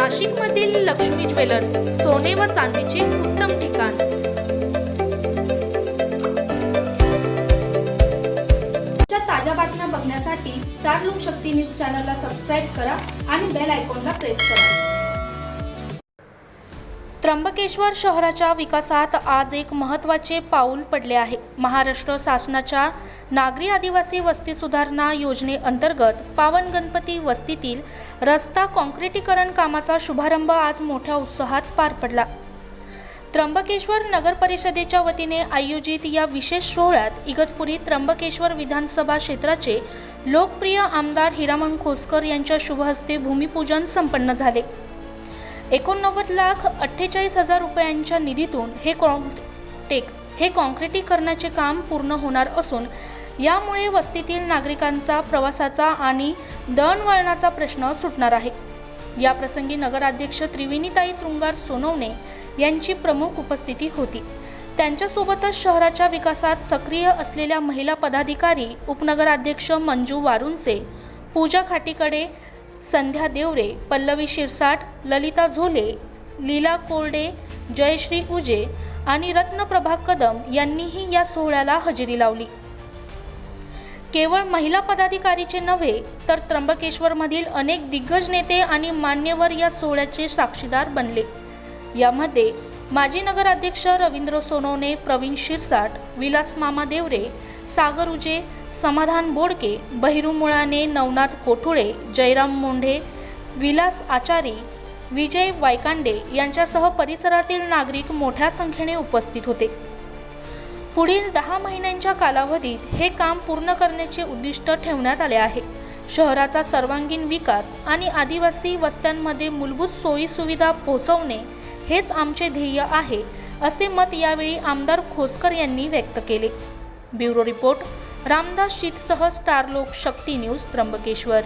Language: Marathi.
नाशिकमधील लक्ष्मी ज्वेलर्स सोने व चांदीचे उत्तम ठिकाण। ताज्या बातम्या बघण्यासाठी स्टार लोकशक्ती न्यूज चॅनलला सबस्क्राइब करा आणि बेल आयकॉनला प्रेस करा। त्र्यंबकेश्वर शहराच्या विकासात आज एक महत्त्वाचे पाऊल पडले आहे। महाराष्ट्र शासनाच्या नागरी आदिवासी वस्ती सुधारणा योजनेअंतर्गत पावन गणपती वस्तीतील रस्ता काँक्रिटीकरण कामाचा शुभारंभ आज मोठ्या उत्साहात पार पडला। त्र्यंबकेश्वर नगर परिषदेच्या वतीने आयोजित या विशेष सोहळ्यात इगतपुरी त्र्यंबकेश्वर विधानसभा क्षेत्राचे लोकप्रिय आमदार हिरामण खोसकर यांच्या शुभहस्ते भूमिपूजन संपन्न झाले। 89,48,000 रुपयांच्या निधीतून हे काँक्रिटीकरणाचे काम पूर्ण होणार असून यामुळे वस्तीतील नागरिकांचा प्रवासाचा आणि दळणवळणाचा प्रश्न सुटणार आहे। या प्रसंगी नगराध्यक्ष त्रिवेणीताई तुंगार सोनवणे यांची प्रमुख उपस्थिती होती। त्यांच्यासोबतच शहराच्या विकासात सक्रिय असलेल्या महिला पदाधिकारी, उपनगराध्यक्ष मंजू वारुंसे, पूजा खाटीकडे, संध्या देवरे, पल्लवी शिरसाट, ललिता झोले, लीला कोरडे, जयश्री उजे आणि रत्नप्रभा कदम यांनीही या सोहळ्याला हजेरी लावली। केवळ महिला पदाधिकारीचे नव्हे तर त्र्यंबकेश्वरमधील अनेक दिग्गज नेते आणि मान्यवर या सोहळ्याचे साक्षीदार बनले। यामध्ये माजी नगराध्यक्ष रवींद्र सोनवणे, प्रवीण शिरसाट, विलास मामा देवरे, सागर उजे, समाधान बोडके, बहिरू मुळाने, नवनाथ कोठुळे, जयराम मोंढे, विलास आचारी, विजय वायकांडे यांच्यासह परिसरातील नागरिक मोठ्या संख्येने उपस्थित होते। पुढील 10 महिन्यांच्या कालावधीत हे काम पूर्ण करण्याचे उद्दिष्ट ठेवण्यात आले आहे। शहराचा सर्वांगीण विकास आणि आदिवासी वस्त्यांमध्ये मूलभूत सोयी सुविधा पोहोचवणे हेच आमचे ध्येय आहे, असे मत यावेळी आमदार खोसकर यांनी व्यक्त केले। ब्युरो रिपोर्ट रामदास शीतसह स्टार लोकशक्ती न्यूज त्र्यंबकेश्वर।